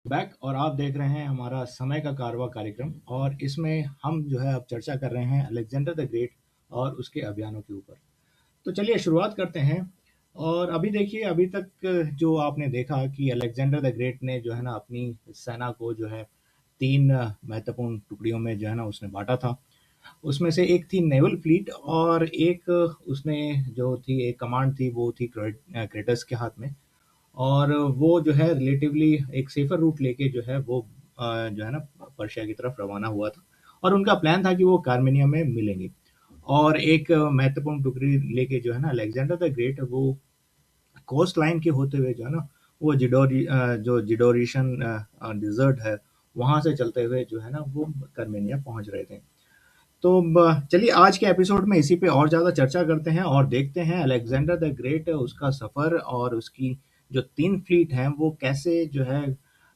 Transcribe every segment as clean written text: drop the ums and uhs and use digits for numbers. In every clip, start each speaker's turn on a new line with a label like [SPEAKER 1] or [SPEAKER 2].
[SPEAKER 1] Back और आप देख रहे हैं हमारा समय का कारवा कार्यक्रम और इसमें हम जो है अब चर्चा कर रहे हैं अलेक्जेंडर द ग्रेट और उसके अभियानों के ऊपर। तो चलिए शुरुआत करते हैं। और अभी देखिए अभी तक जो आपने देखा कि अलेक्जेंडर द ग्रेट ने जो है ना अपनी सेना को जो है तीन महत्वपूर्ण टुकड़ियों में जो है ना उसने बांटा था। उसमें से एक थी नेवल फ्लीट और एक उसने जो थी एक कमांड थी वो थी क्रेटस के हाथ में। और वो जो है रिलेटिवली एक सेफर रूट लेके जो है वो जो है ना पर्शिया की तरफ रवाना हुआ था। और उनका प्लान था कि वो कार्मेनिया में मिलेंगे। और एक महत्वपूर्ण टुकड़ी लेके जो है ना अलेक्जेंडर द ग्रेट वो कोस्ट लाइन के होते हुए जो है ना वो जो जिडोरिशन डिजर्ट है वहां से चलते हुए जो है ना वो कार्मेनिया पहुंच रहे थे। तो चलिए आज के एपिसोड में इसी पे और ज़्यादा चर्चा करते हैं और देखते हैं अलेक्जेंडर द ग्रेट उसका सफ़र और उसकी जो तीन फ्लीट हैं वो कैसे जो है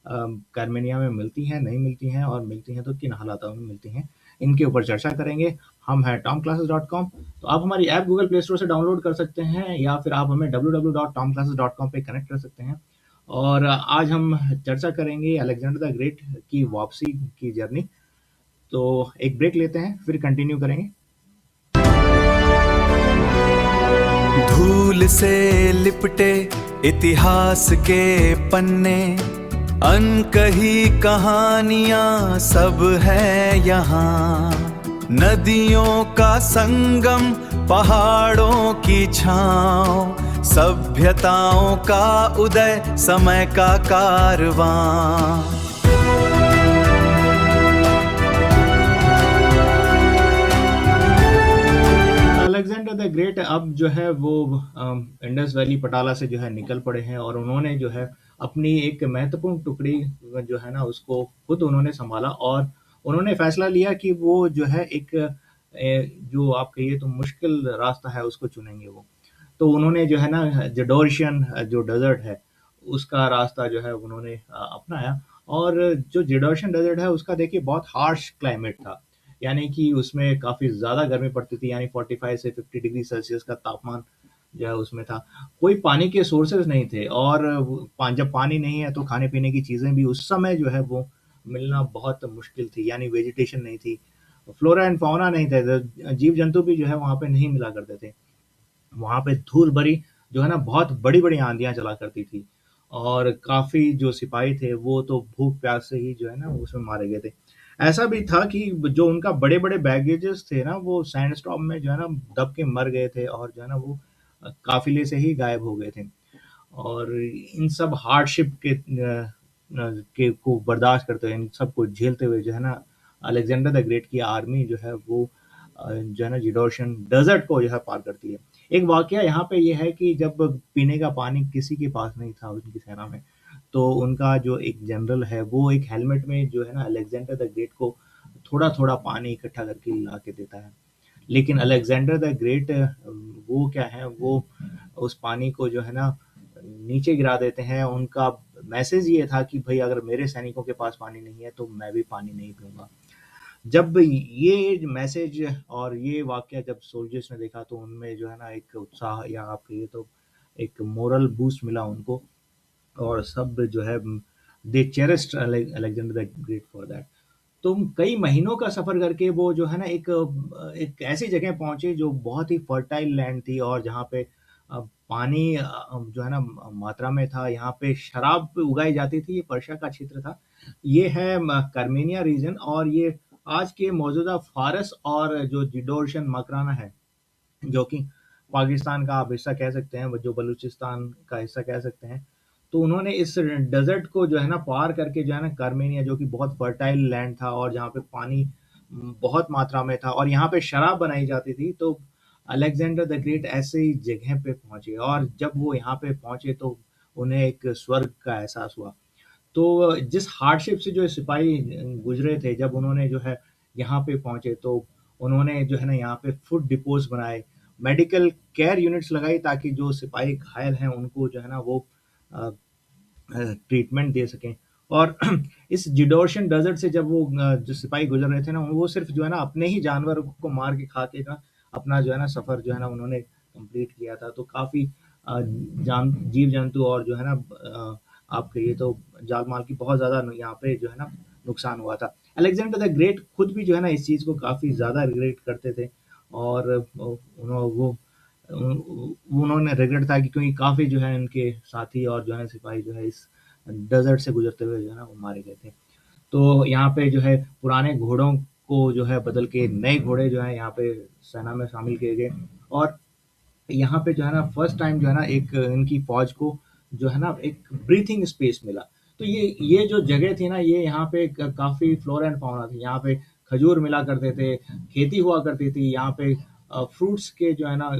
[SPEAKER 1] कार्मेनिया में मिलती हैं नहीं मिलती हैं और मिलती हैं तो किन हालातों में मिलती हैं। इनके ऊपर चर्चा करेंगे। हम हैं tomclasses.com। तो आप हमारी ऐप गूगल प्ले स्टोर से डाउनलोड कर सकते हैं या फिर आप हमें www.tomclasses.com पे कनेक्ट कर सकते हैं। और आज हम चर्चा करेंगे अलेक्जेंडर द ग्रेट की वापसी की जर्नी। तो एक ब्रेक लेते हैं फिर कंटिन्यू करेंगे।
[SPEAKER 2] धूल से लिपटे इतिहास के पन्ने, अनकही कहानियां सब है यहाँ। नदियों का संगम, पहाड़ों की छांव, सभ्यताओं का उदय, समय का कारवां।
[SPEAKER 1] अलेक्जेंडर द ग्रेट अब जो है वो इंडस वैली पटाला से जो है निकल पड़े हैं और उन्होंने जो है अपनी एक महत्वपूर्ण टुकड़ी जो है ना उसको खुद उन्होंने संभाला। और उन्होंने फैसला लिया कि वो जो है एक जो आप कहिए तो मुश्किल रास्ता है उसको चुनेंगे वो। तो उन्होंने जो है ना जिडोरिशियन जो डेजर्ट है उसका रास्ता जो है उन्होंने अपनाया। और जो जिडोरिशियन डेजर्ट है उसका देखिए बहुत हार्श क्लाइमेट था। यानी कि उसमें काफ़ी ज़्यादा गर्मी पड़ती थी, यानी 45 से 50 डिग्री सेल्सियस का तापमान जो है उसमें था। कोई पानी के सोर्सेज नहीं थे और जब पानी नहीं है तो खाने पीने की चीज़ें भी उस समय जो है वो मिलना बहुत मुश्किल थी। यानी वेजिटेशन नहीं थी, फ्लोरा एंड फाउना नहीं थे, जीव जंतु भी जो है वहाँ पे नहीं मिला करते थे। वहाँ पे धूल भरी जो है ना बहुत बड़ी बड़ी आंधियां चला करती थी। और काफी जो सिपाही थे वो तो भूख प्यास से ही जो है ना उसमें मारे गए थे। ऐसा भी था कि जो उनका बड़े बड़े बैगेजेस थे ना वो सैंडस्टॉर्म में जो है ना दब के मर गए थे और जो है ना वो काफिले से ही गायब हो गए थे। और इन सब हार्डशिप के को बर्दाश्त करते हुए इन सब को झेलते हुए जो है ना अलेक्जेंडर द ग्रेट की आर्मी जो है वो जो है ना जिडोशियन डेजर्ट को जो है पार करती है। एक वाकया यहाँ पे ये है कि जब पीने का पानी किसी के पास नहीं था उनकी सेना में, तो उनका जो एक जनरल है वो एक हेलमेट में जो है ना अलेक्जेंडर द ग्रेट को थोड़ा थोड़ा पानी इकट्ठा करके ला के देता है। लेकिन अलेक्जेंडर द ग्रेट वो क्या है वो उस पानी को जो है ना नीचे गिरा देते हैं। उनका मैसेज ये था कि भाई अगर मेरे सैनिकों के पास पानी नहीं है तो मैं भी पानी नहीं पीऊंगा। जब ये मैसेज और ये वाकया जब सोल्जर्स ने देखा तो उनमें जो है ना एक उत्साह या आप कहिए तो एक मोरल बूस्ट मिला उनको। और सब जो है they cherished Alexander the great for that. तो कई महीनों का सफर करके वो जो है ना एक ऐसी जगह पहुंचे जो बहुत ही फर्टाइल लैंड थी और जहाँ पे पानी जो है ना मात्रा में था। यहाँ पे शराब उगाई जाती थी। ये पर्शिया का क्षेत्र था। ये है कार्मेनिया रीजन और ये आज के मौजूदा फारस और जो जिडोर्शन मकराना है जो कि पाकिस्तान का आप हिस्सा कह सकते हैं, जो बलूचिस्तान का हिस्सा कह सकते हैं। तो उन्होंने इस डेजर्ट को जो है ना पार करके जो है ना कार्मेनिया जो कि बहुत फर्टाइल लैंड था और जहाँ पे पानी बहुत मात्रा में था और यहाँ पे शराब बनाई जाती थी। तो अलेक्जेंडर द ग्रेट ऐसे ही जगह पे पहुंचे और जब वो यहाँ पे पहुंचे तो उन्हें एक स्वर्ग का एहसास हुआ। तो जिस हार्डशिप से जो सिपाही गुजरे थे जब उन्होंने जो है यहाँ पे पहुंचे तो उन्होंने जो है ना यहाँ पे फूड डिपोज बनाए, मेडिकल केयर यूनिट्स लगाई ताकि जो सिपाही घायल हैं उनको जो है ना वो ट्रीटमेंट दे सकें। और इस जिडोर्शन डेजर्ट से जब वो जो सिपाही गुजर रहे थे ना वो सिर्फ जो है ना अपने ही जानवर को मार के खा के ना अपना जो है ना सफर जो है ना उन्होंने कंप्लीट किया था। तो काफी जान जीव जंतु और जो है ना आप कहिए तो जान माल की बहुत ज़्यादा यहाँ पे जो है ना नुकसान हुआ था। अलेक्जेंडर द ग्रेट खुद भी जो है ना इस चीज़ को काफ़ी ज़्यादा रिग्रेट करते थे, और उन्होंने रिग्रेट था कि क्योंकि काफ़ी जो है उनके साथी और जो है सिपाही जो है इस डेजर्ट से गुजरते हुए जो है ना वो मारे गए थे। तो यहाँ पे जो है पुराने घोड़ों को जो है बदल के नए घोड़े जो है यहाँ पे सेना में शामिल किए गए, और यहाँ पे जो है ना फर्स्ट टाइम जो है ना एक इनकी फौज को जो है ना एक ब्रीथिंग स्पेस मिला। तो ये जो जगह थी ना, ये यहाँ पे काफी फ्लोरा एंड फाउना थी। यहाँ पे खजूर मिला करते थे, खेती हुआ करती थी यहाँ पे, फ्रूट्स के जो है ना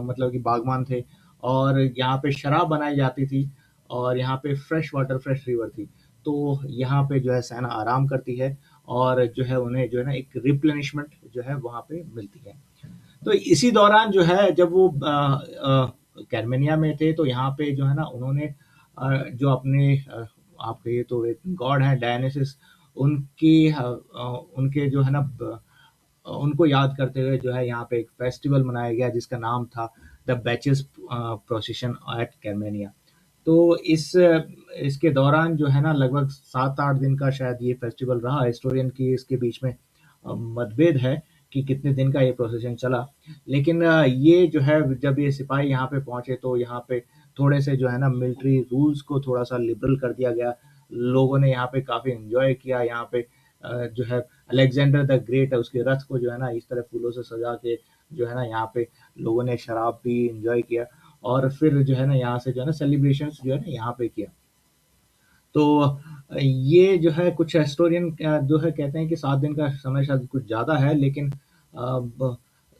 [SPEAKER 1] मतलब कि बागवान थे, और यहाँ पे शराब बनाई जाती थी, और यहाँ पे फ्रेश वाटर, फ्रेश रिवर थी। तो यहाँ पे जो है सेना आराम करती है, और जो है उन्हें जो है ना एक रिप्लेनिशमेंट जो है वहाँ पे मिलती है। तो इसी दौरान जो है जब वो कैरमेनिया में थे, तो यहाँ पे जो है ना उन्होंने जो अपने आप कहिए तो एक गॉड है डायनेसिस, उनके जो है ना उनको याद करते हुए जो है यहाँ पे एक फेस्टिवल मनाया गया जिसका नाम था द बैचेस प्रोसेशन एट कैरमेनिया। तो इसके दौरान जो है ना लगभग 7-8 दिन का शायद ये फेस्टिवल रहा। हिस्टोरियन की इसके बीच में मतभेद है कि कितने दिन का ये प्रोसेशन चला। लेकिन ये जो है जब ये सिपाही यहाँ पे पहुंचे, तो यहाँ पे थोड़े से जो है ना मिलिट्री रूल्स को थोड़ा सा लिबरल कर दिया गया। लोगों ने यहाँ पे काफी एंजॉय किया। यहाँ पे जो है अलेक्जेंडर द ग्रेट है, उसके रथ को जो है ना इस तरह फूलों से सजा के जो है ना यहाँ पे लोगों ने शराब भी एंजॉय किया, और फिर जो है ना यहाँ से जो है ना सेलिब्रेशन जो है ना यहाँ पे किया। तो ये जो है कुछ हिस्टोरियन जो है कहते हैं कि 7 दिन का समय शायद कुछ ज़्यादा है, लेकिन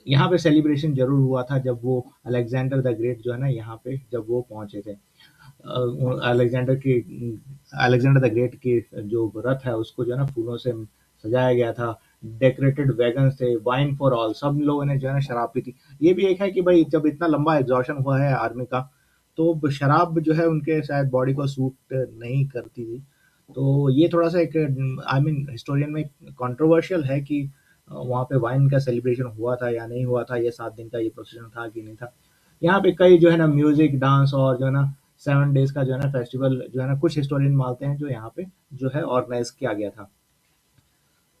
[SPEAKER 1] यहाँ पे सेलिब्रेशन जरूर हुआ था जब वो अलेक्जेंडर द ग्रेट जो है ना यहाँ पे जब वो पहुंचे थे। अलेक्जेंडर की अलेक्जेंडर द ग्रेट की जो रथ है उसको जो है ना फूलों से सजाया गया था। डेकोरेटेड वैगन्स थे, वाइन फॉर ऑल, सब लोगों ने जो है ना शराब पी थी। ये भी एक है कि भाई जब इतना लंबा एग्जॉशन हुआ है आर्मी का, तो शराब जो है उनके शायद बॉडी को सूट नहीं करती थी। तो ये थोड़ा सा एक आई मीन हिस्टोरियन में कंट्रोवर्शियल है कि वहाँ पे वाइन का सेलिब्रेशन हुआ था या नहीं हुआ था, ये 7 दिन का ये प्रोसेशन था कि नहीं था। यहाँ पे कई जो है ना म्यूजिक, डांस और जो है ना 7 डेज का जो है ना फेस्टिवल जो है ना कुछ हिस्टोरियन मानते हैं जो यहाँ पे जो है ऑर्गेनाइज किया गया था।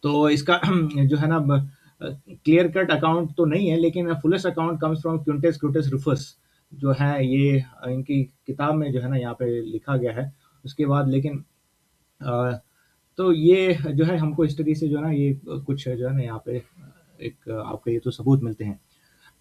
[SPEAKER 1] तो इसका जो है ना क्लियर कट अकाउंट तो नहीं है, लेकिन fullest account comes from Quintus Quintus रुफस, जो है ये इनकी किताब में जो है ना यहाँ पे लिखा गया है। उसके बाद लेकिन अ, तो ये जो है हमको हिस्ट्री से जो है ना ये कुछ जो है ना यहाँ पे एक आपके ये तो सबूत मिलते हैं।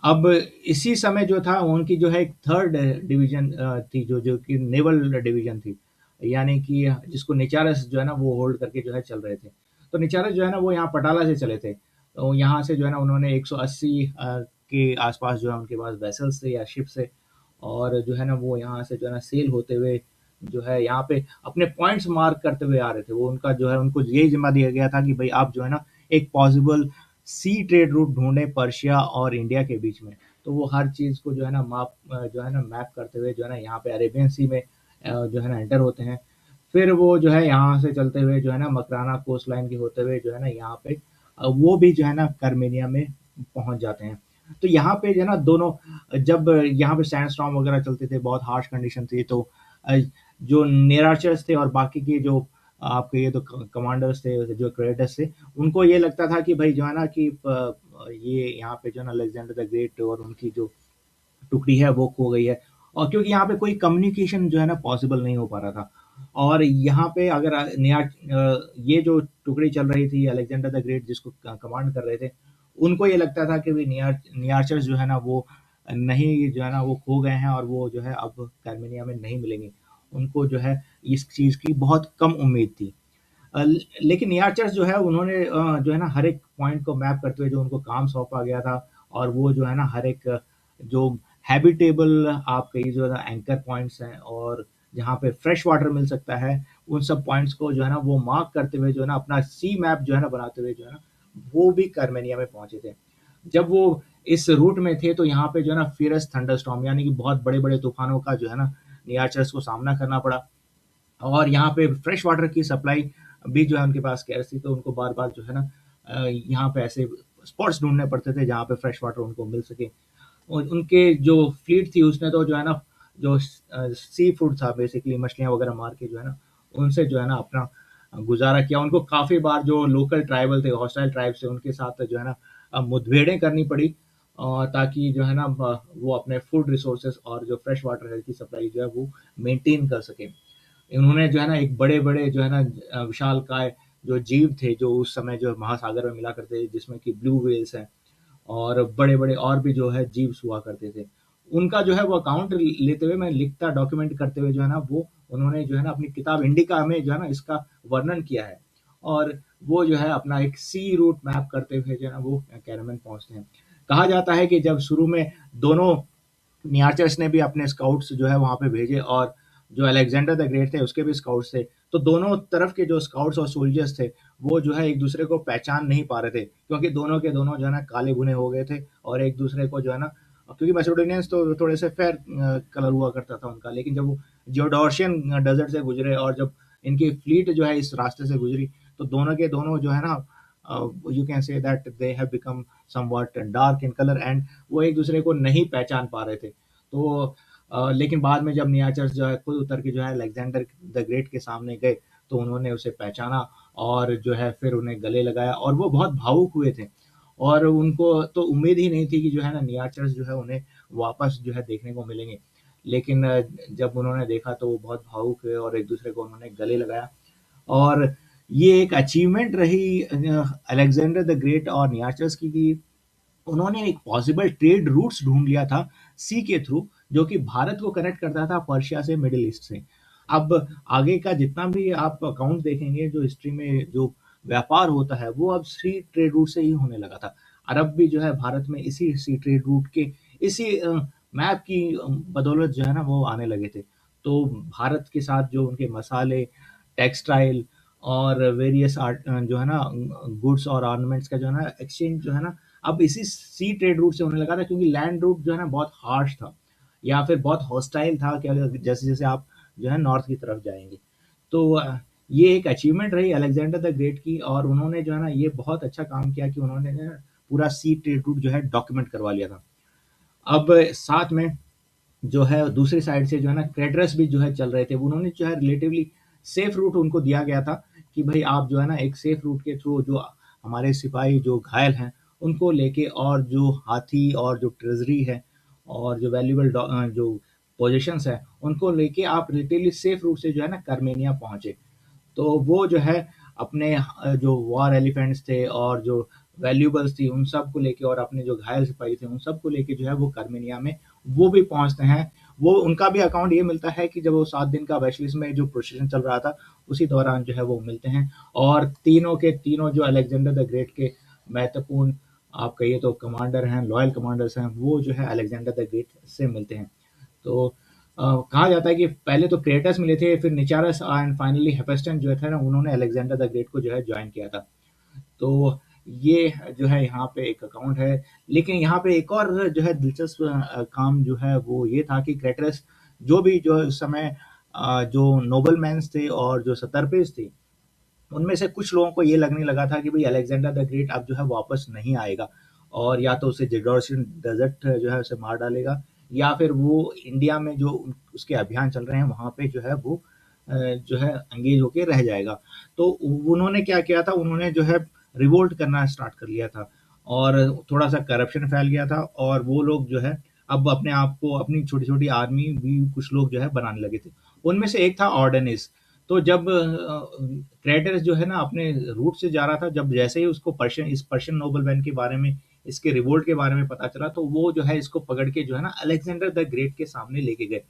[SPEAKER 1] अब इसी समय जो था उनकी जो है एक थर्ड डिवीजन थी, जो कि नेवल डिवीजन थी, यानी कि जिसको निचारस जो है ना वो होल्ड करके जो है चल रहे थे। तो निचारस जो है ना वो यहाँ पटाला से चले थे। तो यहाँ से जो है ना उन्होंने 180 के आसपास जो है उनके पास वेसल्स थे या शिप्स थे, और जो है ना वो यहाँ से जो है ना सेल होते हुए जो है यहाँ पे अपने पॉइंट्स मार्क करते हुए आ रहे थे। वो उनका जो है उनको यही जिम्मा दिया गया था कि भाई आप जो है ना एक पॉसिबल सी ट्रेड रूट ढूंढे पर्शिया और इंडिया के बीच में। तो वो हर चीज़ को जो है ना जो है ना मैप करते हुए जो है ना यहाँ पे अरेबियन सी में जो है ना एंटर होते हैं। फिर वो जो है यहाँ से चलते हुए जो है ना मकराना कोस्ट लाइन के होते हुए जो है ना यहाँ पे वो भी जो है ना कर्मेनिया में पहुंच जाते हैं। तो यहाँ पे जो है ना दोनों जब यहाँ पे सैंड स्टॉर्म वगैरह चलते थे, बहुत हार्श कंडीशन थी, तो अ, जो नेराचर्स थे और बाकी के जो आपके ये तो कमांडर्स थे, जो क्रेडिटर्स थे, उनको ये लगता था कि भाई जो है ना कि ये यहाँ पे जो है ना अलेक्जेंडर द ग्रेट और उनकी जो टुकड़ी है वो खो गई है, और क्योंकि यहाँ पे कोई कम्युनिकेशन जो है ना पॉसिबल नहीं हो पा रहा था। और यहाँ पे अगर ये जो टुकड़ी चल रही थी अलेक्जेंडर द ग्रेट जिसको कमांड कर रहे थे, उनको ये लगता था कि भाई नियार्चर्स जो है ना वो नहीं जो है ना वो खो गए हैं, और वो जो है अब कार्मेनिया में नहीं मिलेंगे। उनको जो है इस चीज़ की बहुत कम उम्मीद थी। लेकिन नियार्चर्स जो है उन्होंने जो है ना हर एक पॉइंट को मैप करते हुए जो उनको काम सौंपा गया था, और वो जो है ना हर एक जो हैबिटेबल आप कहिए जो है ना एंकर पॉइंट्स हैं, और जहाँ पे फ्रेश वाटर मिल सकता है, उन सब पॉइंट्स को जो है ना वो मार्क करते हुए जो है ना अपना सी मैप जो है ना बनाते हुए जो है ना वो भी कार्मेनिया में पहुंचे थे। जब वो इस रूट में थे, तो यहाँ पे जो है ना फियरस थंडरस्टॉर्म यानी कि बहुत बड़े बड़े तूफानों का जो है ना नियार्चर्स को सामना करना पड़ा, और यहाँ पे फ्रेश वाटर की सप्लाई भी जो है उनके पास स्carce थी। तो उनको बार बार जो है ना यहाँ पे ऐसे स्पॉट्स ढूंढने पड़ते थे जहाँ पे फ्रेश वाटर उनको मिल सके। और उनके जो फ्लीट थी उसने तो जो है ना जो सी फूड था, बेसिकली मछलियाँ वगैरह मार के जो है ना, उनसे जो है ना अपना गुज़ारा किया। उनको काफ़ी बार जो लोकल ट्राइबल थे, हॉस्टाइल ट्राइब्स थे, उनके साथ जो है ना मुठभेड़ें करनी पड़ी, ताकि जो है ना वो अपने फूड रिसोर्सेज़ और जो फ्रेश वाटर है की सप्लाई जो है वो मेंटेन कर सकें। इन्होंने जो है ना एक बड़े-बड़े जो है ना विशालकाय जो जीव थे, जो उस समय जो महासागर में मिला करते थे, जिसमें कि ब्लू व्हेल्स हैं और बड़े-बड़े और भी जो है जीव्स हुआ करते थे। उनका जो है वो अकाउंट लेते हुए, मैं लिखता डॉक्यूमेंट करते हुए जो है ना, वो उन्होंने जो है ना अपनी किताब इंडिका में जो है ना इसका वर्णन किया है। और वो जो है अपना एक सी रूट मैप करते हुए जो है ना वो कैरामन पहुँचते हैं। कहा जाता है कि जब शुरू में दोनों नियाचर्स ने भी अपने स्काउट्स जो है वहाँ पे भेजे, और जो अलेक्जेंडर द ग्रेट थे उसके भी स्काउट्स थे, तो दोनों तरफ के जो स्काउट्स और सोल्जर्स थे वो जो है एक दूसरे को पहचान नहीं पा रहे थे, क्योंकि दोनों के दोनों जो है ना काले भुने हो गए थे, और एक दूसरे को जो है ना, क्योंकि मैसेडोनियंस तो थोड़े से फेयर कलर हुआ करता था उनका, लेकिन जब वो जियोडोशियन डेजर्ट से गुजरे और जब इनकी फ्लीट जो है इस रास्ते से गुजरी, तो दोनों के दोनों जो है ना, you can say that they have become somewhat dark in colour, and वो एक दूसरे को नहीं पहचान पा रहे थे। तो लेकिन बाद में जब नियाचर्स जो है खुद उतर के जो है अलेक्जेंडर द ग्रेट के सामने गए, तो उन्होंने उसे पहचाना और जो है फिर उन्हें गले लगाया, और वो बहुत भावुक हुए थे। और उनको तो उम्मीद ही नहीं थी कि जो है ना नियाचर्स जो है उन्हें वापस जो है देखने को मिलेंगे। लेकिन जब उन्होंने देखा तो वो बहुत भावुक हुए और एक दूसरे को उन्होंने गले लगाया। और ये एक अचीवमेंट रही अलेक्जेंडर द ग्रेट और नियाचर्स की, कि उन्होंने एक पॉसिबल ट्रेड रूट्स ढूंढ लिया था सी के थ्रू, जो कि भारत को कनेक्ट करता था पर्शिया से, मिडिल ईस्ट से। अब आगे का जितना भी आप अकाउंट देखेंगे जो हिस्ट्री में जो व्यापार होता है, वो अब सी ट्रेड रूट से ही होने लगा था। अरब भी जो है भारत में इसी सी ट्रेड रूट के इसी मैप की बदौलत जो है ना वो आने लगे थे। तो भारत के साथ जो उनके मसाले, टेक्सटाइल और वेरियस आर्ट जो है ना गुड्स और ऑर्नामेंट्स का जो है ना एक्सचेंज जो है ना, अब इसी सी ट्रेड रूट से होने लगा था, क्योंकि लैंड रूट जो है ना बहुत हार्श था, या फिर बहुत हॉस्टाइल था कि अगर जैसे जैसे आप जो है नॉर्थ की तरफ जाएंगे। तो ये एक अचीवमेंट रही अलेक्जेंडर द ग्रेट की, और उन्होंने जो है ना ये बहुत अच्छा काम किया कि उन्होंने जो है पूरा सी ट्रेड रूट जो है डॉक्यूमेंट करवा लिया था। अब साथ में जो है दूसरी साइड से जो है ना क्रेडरस भी जो है चल रहे थे, उन्होंने जो है रिलेटिवली सेफ रूट उनको दिया गया था, कि भाई आप जो है ना एक सेफ रूट के थ्रू जो हमारे सिपाही जो घायल हैं उनको लेके, और जो हाथी और जो ट्रेजरी है और जो वैल्यूबल जो पोजीशंस है उनको लेके आप रिलेटिवली सेफ रूट से जो है ना कर्मेनिया पहुंचे। तो वो जो है अपने जो वॉर एलिफेंट्स थे और जो वैल्यूबल्स थी उन सब को लेके, और अपने जो घायल सिपाही थे उन सब को लेके जो है वो कर्मेनिया में वो भी पहुंचते हैं। वो उनका भी अकाउंट ये मिलता है कि जब वो 7 दिन का वैशलिस में जो प्रोसेशन चल रहा था, उसी दौरान जो है वो मिलते हैं, और तीनों के तीनों जो अलेक्जेंडर द ग्रेट के महत्वपूर्ण आप कहिए तो कमांडर हैं, लॉयल कमांडर्स हैं, वो जो है अलेक्जेंडर द ग्रेट से मिलते हैं। तो कहा जाता है कि पहले तो क्रेटस मिले थे, फिर निचारस एंड फाइनली हेफेस्टन जो था ना, उन्होंने अलेक्जेंडर द ग्रेट को जो है ज्वाइन किया था। तो ये जो है यहाँ पे एक अकाउंट है। लेकिन यहाँ पे एक और जो है दिलचस्प काम जो है वो ये था कि क्रेटस जो भी जो उस समय जो नोबलमैन्स थे और जो सतर्पिस थी, उनमें से कुछ लोगों को ये लगने लगा था कि भाई अलेक्जेंडर द ग्रेट अब जो है वापस नहीं आएगा, और या तो उसे जिडोर्शियन डेजर्ट जो है उसे मार डालेगा, या फिर वो इंडिया में जो उसके अभियान चल रहे हैं वहाँ पे जो है वो जो है एंगेज होके रह जाएगा। तो उन्होंने क्या किया था, उन्होंने जो है रिवोल्ट करना स्टार्ट कर लिया था, और थोड़ा सा करप्शन फैल गया था, और वो लोग जो है अब अपने आप को अपनी छोटी छोटी आर्मी भी कुछ लोग जो है बनाने लगे थे। उनमें से एक था ऑर्डनिस। तो जब क्रेटस जो है ना अपने रूट से जा रहा था, जब जैसे ही उसको इस पर्शियन नोबलमैन के बारे में, इसके रिवोल्ट के बारे में पता चला, तो वो जो है इसको पकड़ के जो है ना अलेक्जेंडर द ग्रेट के सामने लेके गए।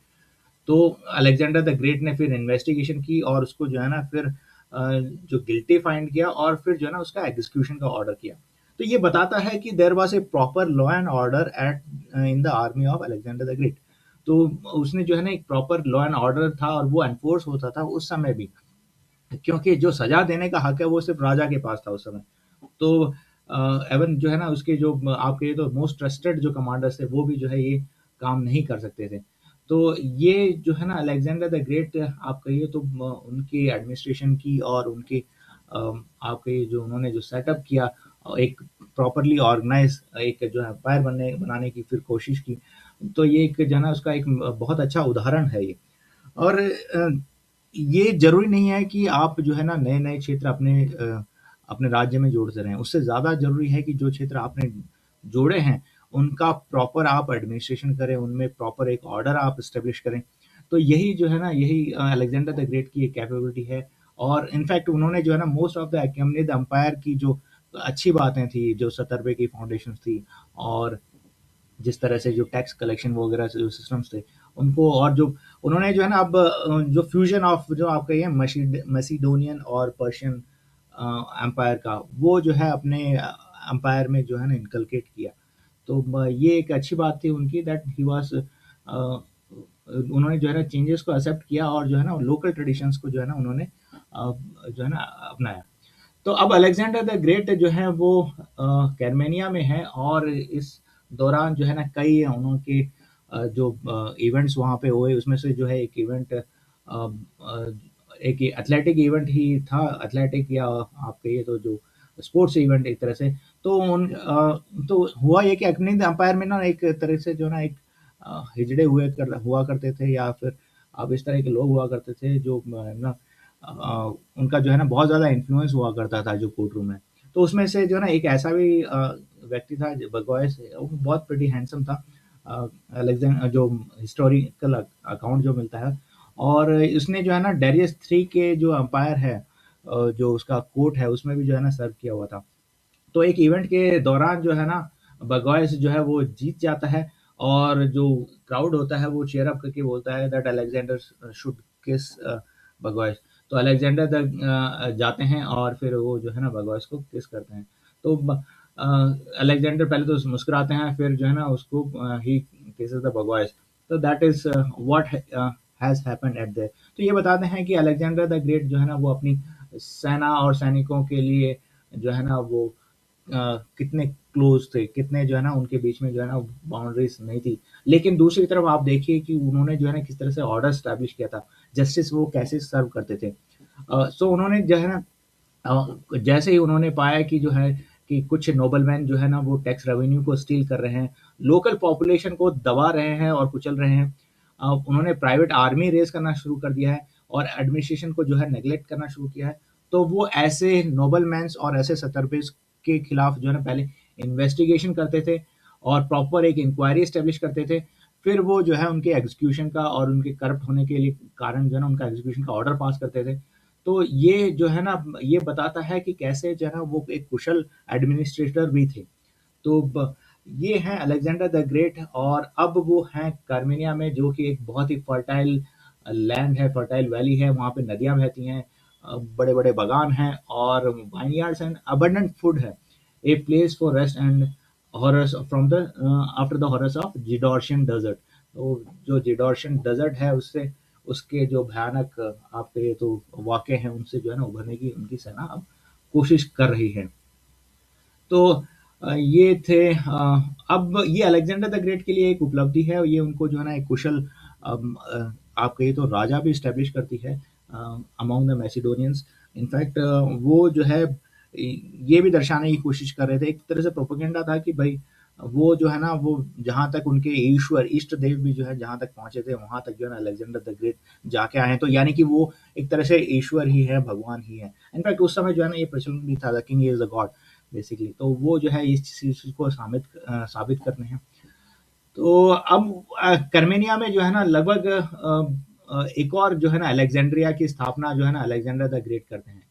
[SPEAKER 1] तो अलेक्जेंडर द ग्रेट ने फिर इन्वेस्टिगेशन की, और उसको जो है ना फिर जो गिल्टी फाइंड किया, और फिर जो है ना उसका एग्जीक्यूशन का ऑर्डर किया। तो ये बताता है कि there was a proper law and order at in the army of Alexander the Great. तो उसने जो है ना एक प्रॉपर लॉ एंड ऑर्डर था, और वो एनफोर्स होता था उस समय भी, क्योंकि जो सजा देने का हक है वो सिर्फ राजा के पास था उस समय। तो एवन जो है ना उसके जो आप कहिए तो मोस्ट ट्रस्टेड जो कमांडर्स थे, वो भी जो है ये काम नहीं कर सकते थे। तो ये जो है ना अलेक्जेंडर द ग्रेट आप कहिए तो उनके एडमिनिस्ट्रेशन की, और उनके आप कहिए जो उन्होंने जो सेटअप किया, एक प्रॉपरली ऑर्गेनाइज एक जो एम्पायर बनाने की फिर कोशिश की, तो ये एक जो है ना उसका एक बहुत अच्छा उदाहरण है ये। और ये ज़रूरी नहीं है कि आप जो है ना नए-नए क्षेत्र अपने राज्य में जोड़ते रहें। उससे ज़्यादा ज़रूरी है कि जो क्षेत्र आपने जोड़े हैं, उनका प्रॉपर आप एडमिनिस्ट्रेशन करें, उनमें प्रॉपर एक ऑर्डर आप एस्टेब्लिश करें। तो यही जो है ना यही अलेक्जेंडर द ग्रेट की एक कैपेबिलिटी है। और इनफैक्ट उन्होंने जो है ना मोस्ट ऑफ द अकेमनिड एम्पायर की जो अच्छी बातें थी, जो 70 रुपए की फाउंडेशंस थी और जिस तरह से जो टैक्स कलेक्शन वगैरह जो सिस्टम्स थे उनको, और जो उन्होंने जो है ना अब जो फ्यूजन ऑफ जो आप कहिए मैसिडोनियन और पर्शियन एम्पायर का वो जो है अपने एम्पायर में जो है ना इनकलकेट किया। तो ये एक अच्छी बात थी उनकी दैट ही वाज उन्होंने जो है ना चेंजेस को एक्सेप्ट किया और जो है ना लोकल ट्रेडिशंस को जो है ना उन्होंने जो है ना अपनाया। तो अब अलेक्जेंडर द ग्रेट जो है वो कैरमेनिया में है और इस दौरान जो है ना कई उनके जो इवेंट्स वहाँ पे हुए उसमें से जो है एक इवेंट एक एथलेटिक इवेंट ही था, एथलेटिक या आप कहिए तो जो स्पोर्ट्स इवेंट एक तरह से। तो तो हुआ ये कि अग्निंद एम्पायर में ना एक तरह से जो ना एक हिजड़े हुआ करते थे या फिर अब इस तरह के लोग हुआ करते थे जो ना उनका जो है ना बहुत ज़्यादा इन्फ्लुएंस हुआ करता था जो कोर्ट रूम में। तो उसमें से जो है ना एक ऐसा भी व्यक्ति था बर्गोयस, वो बहुत प्रीटी हैंडसम था। जो हिस्टोरिकल अकाउंट जो मिलता है, और इसने जो है ना डेरियस थ्री के जो अंपायर है जो उसका कोर्ट है उसमें भी जो है ना सर्व किया हुआ था। तो एक इवेंट के दौरान जो है ना बर्गोयस जो है वो जीत जाता है और जो क्राउड होता है वो चीयर अप करके बोलता है दैट अलेक्जेंडर शुड किस बर्गोयस। तो अलेक्जेंडर जाते हैं और फिर वो जो है ना बर्गोयस को किस करते हैं। तो अलेक्जेंडर पहले तो मुस्कुराते हैं, फिर जो है ना उसको ही किसेस द बर्गोयस। तो that is what has happened at there. तो ये बताते हैं कि अलेक्जेंडर द ग्रेट जो है ना वो अपनी सेना और सैनिकों के लिए जो है ना वो कितने क्लोज थे, कितने जो है ना उनके बीच में जो है ना बाउंड्रीज नहीं थी। लेकिन दूसरी तरफ आप देखिए कि उन्होंने जो है ना किस तरह से ऑर्डर स्टैब्लिश किया था, जस्टिस वो कैसे सर्व करते थे। सो उन्होंने जो है ना जैसे ही उन्होंने पाया कि जो है कि कुछ नोबलमैन जो है ना वो टैक्स रेवेन्यू को स्टील कर रहे हैं, लोकल पॉपुलेशन को दबा रहे हैं और कुचल रहे हैं, उन्होंने प्राइवेट आर्मी रेज करना शुरू कर दिया है और एडमिनिस्ट्रेशन को जो है नेग्लेक्ट करना शुरू किया है। तो वो ऐसे नोबलमैन्स और ऐसे सतर्पिस के खिलाफ जो है ना पहले इन्वेस्टिगेशन करते थे और प्रॉपर एक इंक्वायरी स्टेब्लिश करते थे। फिर वो जो है उनके एग्जीक्यूशन का और उनके करप्ट होने के लिए कारण जो है ना उनका एग्जीक्यूशन का ऑर्डर पास करते थे। तो ये जो है ना ये बताता है कि कैसे जो है ना वो एक कुशल एडमिनिस्ट्रेटर भी थे। तो ये हैं अलेक्जेंडर द ग्रेट, और अब वो हैं कार्मेनिया में जो कि एक बहुत ही फर्टाइल लैंड है, फर्टाइल वैली है, वहाँ पे नदियाँ बहती हैं, बड़े बड़े बागान हैं और वाइनयार्ड्स एंड अबंडेंट फूड है। A place for rest and horrors from the after the horrors of Gedrosian desert. तो जो जिडोर्शियन डेजर्ट है उससे उसके जो भयानक आप कहिए तो वाक़े हैं उनसे जो है ना उभरने की उनकी सेना अब कोशिश कर रही है। तो ये थे अब ये अलेक्जेंडर द ग्रेट के लिए एक उपलब्धि है और ये उनको जो है ना एक कुशल आप कहिए तो राजा भी इस्टेब्लिश करती है अमॉन्ग द मैसिडोनियंस। इनफैक्ट वो जो है ये भी दर्शाने की कोशिश कर रहे थे, एक तरह से प्रोपेगेंडा था कि भाई वो जो है ना वो जहाँ तक उनके ईश्वर इष्ट देव भी जो है जहाँ तक पहुंचे थे वहां तक जो है ना अलेक्जेंडर द ग्रेट जाके आए हैं। तो यानी कि वो एक तरह से ईश्वर ही है, भगवान ही है। इनफैक्ट उस समय जो है ना ये प्रचलन भी था, the king is the God basically. तो वो जो है इस चीज को साबित करने हैं। तो अब कर्मेनिया में जो है ना लगभग एक और जो है ना अलेक्जेंड्रिया की स्थापना जो है ना अलेक्जेंडर द ग्रेट करते हैं।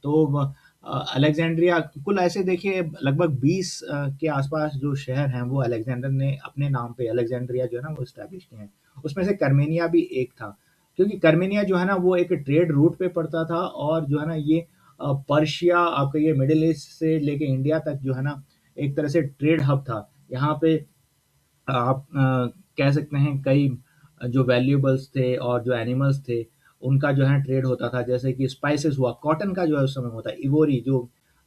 [SPEAKER 1] तो अलेक्जेंड्रिया कुल ऐसे देखिए लगभग 20 के आसपास जो शहर हैं वो अलेक्जेंडर ने अपने नाम पे अलेक्जेंड्रिया जो है ना वो स्टैब्लिश किए हैं। उसमें से कर्मेनिया भी एक था, क्योंकि कर्मेनिया जो है ना वो एक ट्रेड रूट पे पड़ता था और जो है ना ये पर्शिया आपका ये मिडिल ईस्ट से लेके इंडिया तक जो है ना एक तरह से ट्रेड हब था। यहाँ पे आप कह सकते हैं कई जो वैल्यूएबल्स थे और जो एनिमल्स थे उनका जो है ट्रेड होता था, जैसे कि स्पाइसेस हुआ, कॉटन का जो है उस समय होता है, इवोरी जो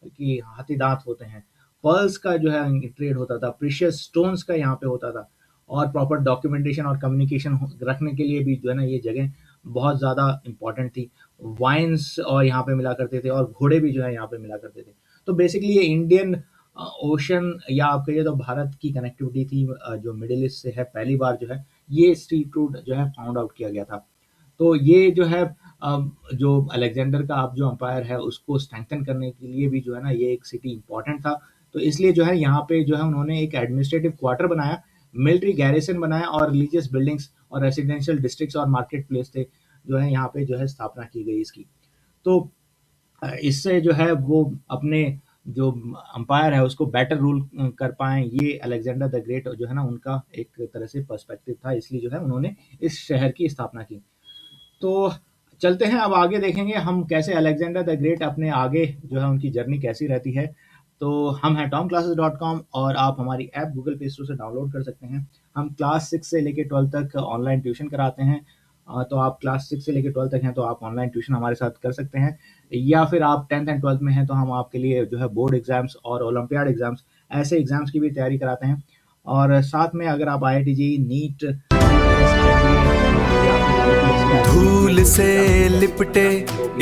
[SPEAKER 1] कि हाथी दांत होते हैं, पर्ल्स का जो है ट्रेड होता था, प्रीशियस स्टोन्स का यहाँ पे होता था, और प्रॉपर डॉक्यूमेंटेशन और कम्युनिकेशन रखने के लिए भी जो है ना ये जगह बहुत ज़्यादा इंपॉर्टेंट थी। वाइन्स और यहाँ पे मिला करते थे और घोड़े भी जो है यहाँ पे मिला करते थे। तो बेसिकली ये इंडियन ओशन या आप कहिए तो भारत की कनेक्टिविटी थी, जो मिडिल ईस्ट से है, पहली बार जो है ये सी रूट जो है फाउंड आउट किया गया था। तो ये जो है जो अलेक्जेंडर का अब जो एम्पायर है उसको स्ट्रेंथन करने के लिए भी जो है ना ये एक सिटी इंपॉर्टेंट था। तो इसलिए जो है यहाँ पे जो है उन्होंने एक एडमिनिस्ट्रेटिव क्वार्टर बनाया, मिलिट्री गैरिसन बनाया और रिलीजियस बिल्डिंग्स और रेसिडेंशियल डिस्ट्रिक्ट्स और मार्केट प्लेस थे जो है यहाँ पे जो है स्थापना की गई इसकी। तो इससे जो है वो अपने जो अंपायर है उसको बेटर रूल कर पाए, ये अलेक्जेंडर द ग्रेट जो है ना उनका एक तरह से पर्सपेक्टिव था, इसलिए जो है उन्होंने इस शहर की स्थापना की। तो चलते हैं अब आगे देखेंगे हम कैसे अलेक्जेंडर द ग्रेट अपने आगे जो है उनकी जर्नी कैसी रहती है। तो हम हैं tomclasses.com और आप हमारी ऐप गूगल प्ले स्टोर से डाउनलोड कर सकते हैं। हम क्लास 6 से लेके 12 तक ऑनलाइन ट्यूशन कराते हैं। तो आप क्लास 6 से लेके 12 तक हैं तो आप ऑनलाइन ट्यूशन हमारे साथ कर सकते हैं, या फिर आप 10th एंड 12th में हैं तो हम आपके लिए जो है बोर्ड एग्जाम्स और ओलंपियाड एग्जाम्स, ऐसे एग्जाम्स की भी तैयारी कराते हैं। और साथ में अगर आप IIT JEE नीट या फिर IPS या
[SPEAKER 2] धूल
[SPEAKER 1] ICAS
[SPEAKER 2] से लिपटे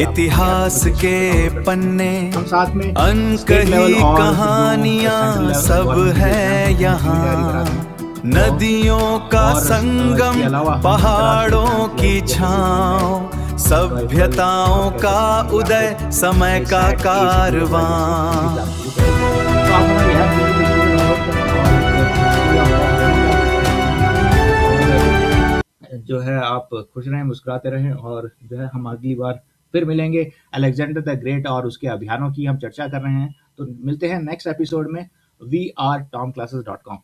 [SPEAKER 2] इतिहास के पन्ने,
[SPEAKER 1] हम साथ में
[SPEAKER 2] अनकही कहानियां सब है यहाँ। नदियों का संगम, पहाड़ों की छाँव, सभ्यताओं का उदय, समय का कारवां।
[SPEAKER 1] जो है आप खुश रहें, मुस्कुराते रहें, और जो है हम अगली बार फिर मिलेंगे। अलेक्जेंडर द ग्रेट और उसके अभियानों की हम चर्चा कर रहे हैं। तो मिलते हैं नेक्स्ट एपिसोड में। We are tomclasses.com।